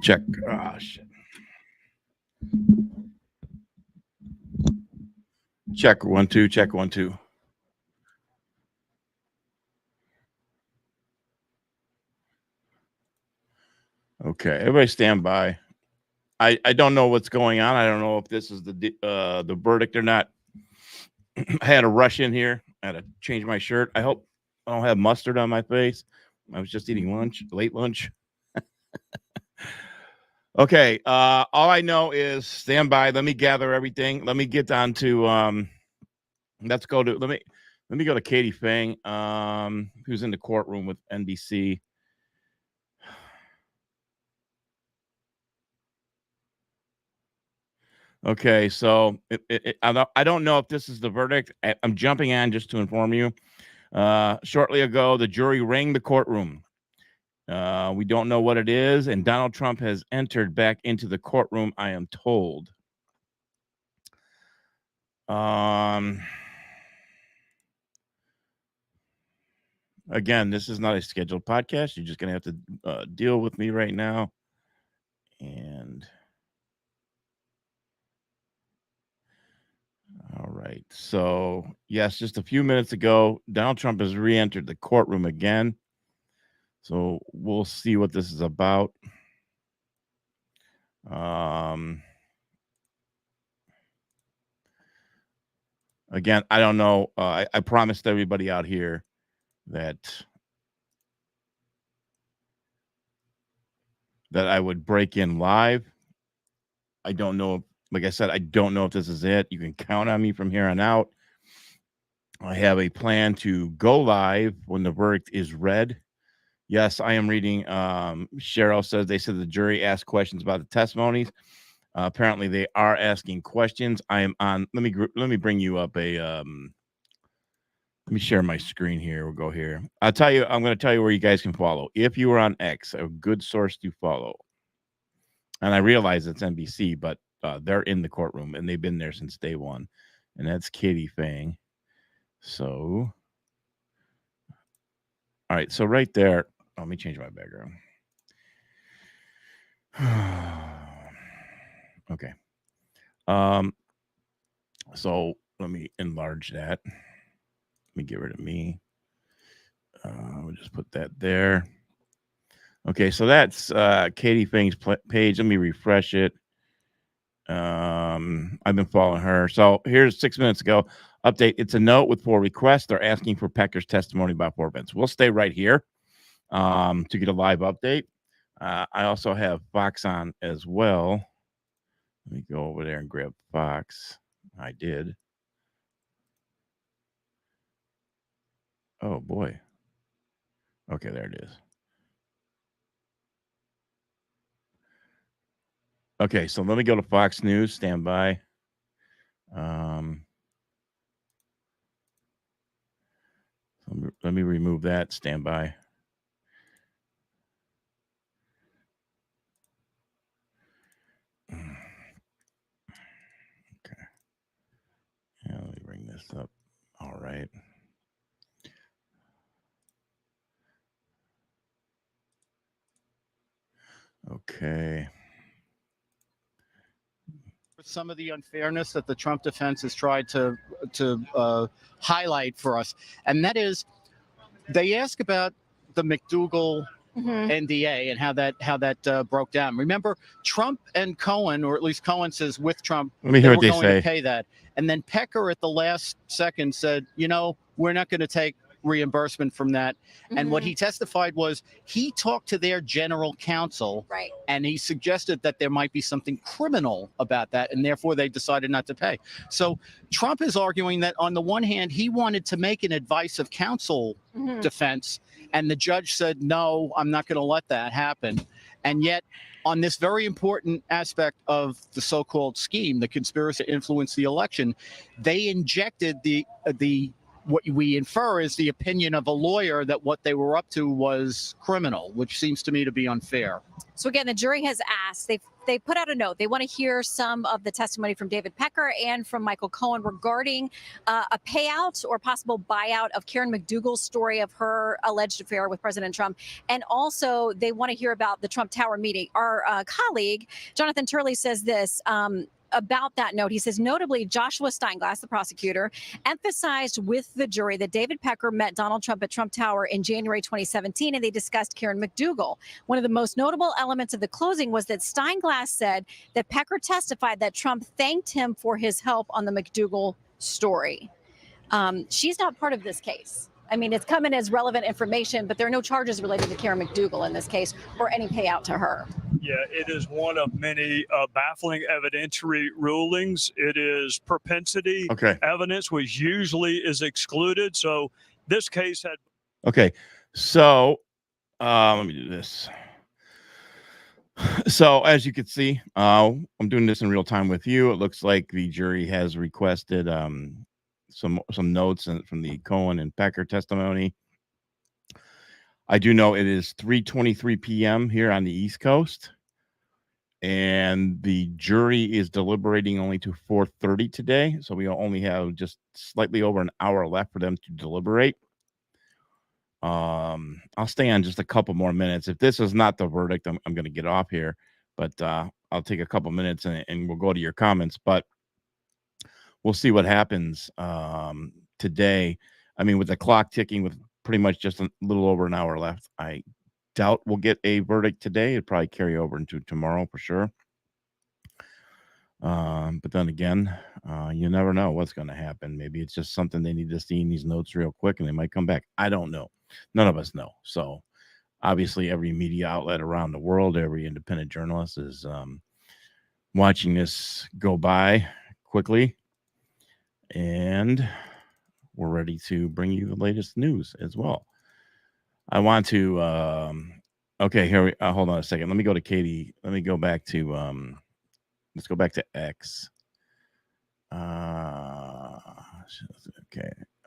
Check. Oh, shit. Check 1 2. Check 1 2. Okay, everybody stand by. I don't know what's going on. I don't know if this is the verdict or not. I had to rush in here. I had to change my shirt. I hope I don't have mustard on my face. I was just eating lunch, late lunch. Okay, all I know is stand by. Let me gather everything. Let me get on to let's go to let me go to Katie Fang, who's in the courtroom with NBC. Okay, so I don't know if this is the verdict. I'm jumping on just to inform you. Shortly ago, the jury rang the courtroom. We don't know what it is, and Donald Trump has entered back into the courtroom, I am told. Again, this is not a scheduled podcast. You're just going to have to deal with me right now. And all right. So, yes, just a few minutes ago, Donald Trump has re-entered the courtroom again. So we'll see what this is about. Again, I don't know. I promised everybody out here that I would break in live. I don't know. Like I said, I don't know if this is it. You can count on me from here on out. I have a plan to go live when the verdict is read. Yes, I am reading. Cheryl says they said the jury asked questions about the testimonies. Apparently, they are asking questions. I am on. Let me bring you up a. Let me share my screen here. We'll go here. I'm going to tell you where you guys can follow. If you are on X, a good source to follow. And I realize it's NBC, but they're in the courtroom and they've been there since day one. And that's Katie Fang. So, all right. So right there, let me change my background. Okay. So let me enlarge that. Let me get rid of me. We'll just put that there. Okay, so that's Katie Fang's page. Let me refresh it. I've been following her. So here's 6 minutes ago. Update. It's a note with 4 requests. They're asking for Pecker's testimony about 4 events. We'll stay right here to get a live update. I also have Fox on as well. Let me go over there and grab Fox. I did. Oh, boy. Okay, there it is. Okay, so let me go to Fox News. Stand by. Let me remove that. Stand by. Okay. Yeah, let me bring this up. All right. Okay. Some of the unfairness that the Trump defense has tried to highlight for us, and that is, they ask about the McDougal NDA and how that broke down. Remember, Trump and Cohen, or at least Cohen says with Trump, Let me hear they what were they going say. to pay that, and then Pecker at the last second said, we're not going to take reimbursement from that. And what he testified was he talked to their general counsel, Right. and he suggested that there might be something criminal about that, and therefore they decided not to pay. So Trump is arguing that on the one hand, he wanted to make an advice of counsel defense, and the judge said, no, I'm not going to let that happen. And yet, on this very important aspect of the so-called scheme, the conspiracy to influence the election, they injected the what we infer is the opinion of a lawyer that what they were up to was criminal, which seems to me to be unfair. So again, the jury has asked, they put out a note. They want to hear some of the testimony from David Pecker and from Michael Cohen regarding a payout or possible buyout of Karen McDougal's story of her alleged affair with President Trump. And also they want to hear about the Trump Tower meeting. Our colleague, Jonathan Turley, says this, about that note. He says, notably, Joshua Steinglass, the prosecutor, emphasized with the jury that David Pecker met Donald Trump at Trump Tower in January 2017, and they discussed Karen McDougal. One of the most notable elements of the closing was that Steinglass said that Pecker testified that Trump thanked him for his help on the McDougal story. She's not part of this case. I mean, it's come in as relevant information, but there are no charges related to Karen McDougal in this case or any payout to her. Yeah, it is one of many baffling evidentiary rulings. It is propensity evidence, which usually is excluded. So this case had. Okay, so let me do this. So as you can see, I'm doing this in real time with you. It looks like the jury has requested some notes from the Cohen and Pecker testimony. I do know it is 3:23 p.m. here on the East Coast, and the jury is deliberating only to 4:30 today, so we only have just slightly over an hour left for them to deliberate. I'll stay on just a couple more minutes. If this is not the verdict, I'm going to get off here, but I'll take a couple minutes and we'll go to your comments. But we'll see what happens today. I mean, with the clock ticking, with pretty much just a little over an hour left, I doubt we'll get a verdict today. It'll probably carry over into tomorrow for sure. But then again, you never know what's going to happen. Maybe it's just something they need to see in these notes real quick and they might come back. I don't know. None of us know. So obviously every media outlet around the world, every independent journalist is watching this go by quickly. And we're ready to bring you the latest news as well. I want to, okay, here we, hold on a second. Let me go to Katie. Let me go back to, let's go back to X. Okay,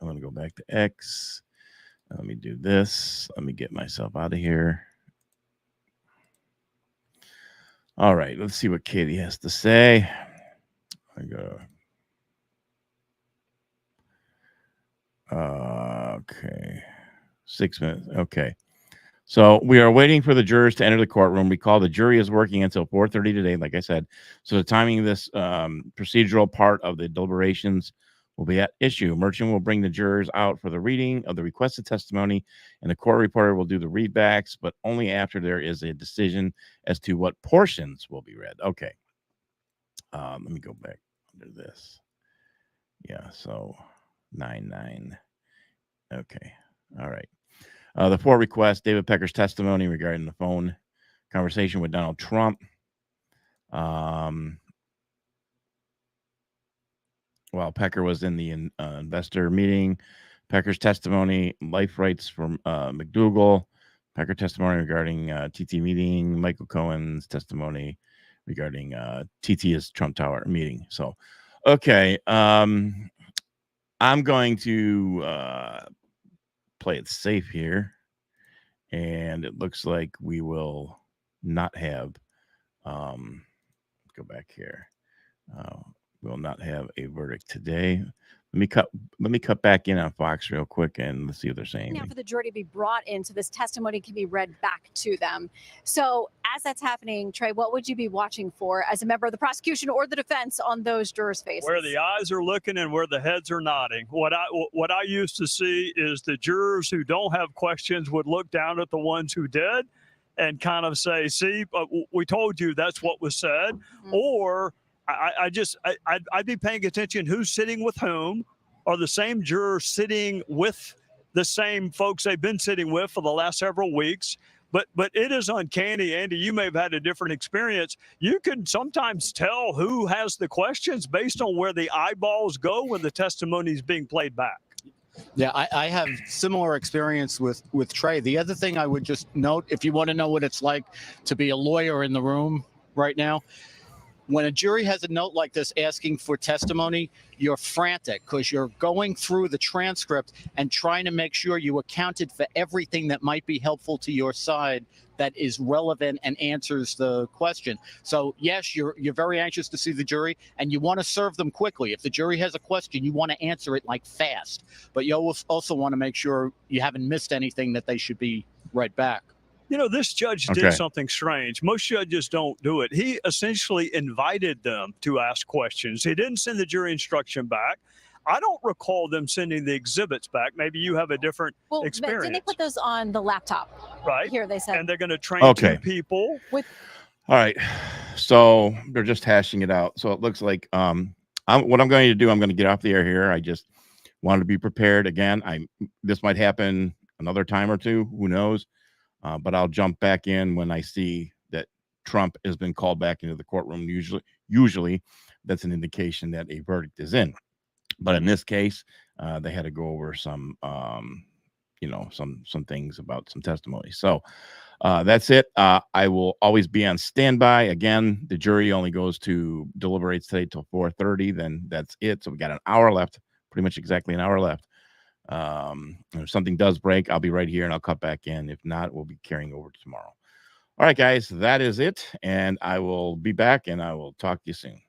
I'm going to go back to X. Let me do this. Let me get myself out of here. All right, let's see what Katie has to say. I go. Okay, 6 minutes. Okay, so we are waiting for the jurors to enter the courtroom. Recall the jury is working until 4:30 today, like I said. So the timing of this procedural part of the deliberations will be at issue. Merchant will bring the jurors out for the reading of the requested testimony, and the court reporter will do the readbacks, but only after there is a decision as to what portions will be read. Okay. Let me go back under this. Yeah, so 9-9. Okay. All right. The four requests: David Pecker's testimony regarding the phone conversation with Donald Trump. While Pecker was in the investor meeting, Pecker's testimony, life rights from McDougal, Pecker testimony regarding TT meeting, Michael Cohen's testimony regarding TT's Trump Tower meeting. So, okay, I'm going to play it safe here, and it looks like we will not have. Let's go back here. Will not have a verdict today. Let me cut back in on Fox real quick and let's see what they're saying. Now for the jury to be brought in so this testimony can be read back to them. So as that's happening, Trey, what would you be watching for as a member of the prosecution or the defense on those jurors' faces? Where the eyes are looking and where the heads are nodding. What I used to see is the jurors who don't have questions would look down at the ones who did and kind of say, see, we told you that's what was said. Mm-hmm. Or I'd be paying attention who's sitting with whom. Are the same jurors sitting with the same folks they've been sitting with for the last several weeks? But it is uncanny, Andy. You may have had a different experience. You can sometimes tell who has the questions based on where the eyeballs go when the testimony is being played back. Yeah, I have similar experience with Trey. The other thing I would just note, if you want to know what it's like to be a lawyer in the room right now, when a jury has a note like this asking for testimony, you're frantic because you're going through the transcript and trying to make sure you accounted for everything that might be helpful to your side that is relevant and answers the question. So yes, you're very anxious to see the jury and you want to serve them quickly. If the jury has a question, you want to answer it like fast, but you also want to make sure you haven't missed anything that they should be right back. You know, this judge did something strange. Most judges don't do it. He essentially invited them to ask questions. He didn't send the jury instruction back. I don't recall them sending the exhibits back. Maybe you have a different experience. Did they put those on the laptop? Right. Here they said. And they're going to train 2 people. All right. So they're just hashing it out. So it looks like what I'm going to do, I'm going to get off the air here. I just wanted to be prepared. Again, this might happen another time or two. Who knows? But I'll jump back in when I see that Trump has been called back into the courtroom. Usually that's an indication that a verdict is in. But in this case, they had to go over some things about some testimony. So that's it. I will always be on standby. Again, the jury only goes to deliberates today till 4:30. Then that's it. So we got an hour left, pretty much exactly an hour left. If something does break, I'll be right here and I'll cut back in. If not, we'll be carrying over to tomorrow. All right, guys, that is it. And I will be back and I will talk to you soon.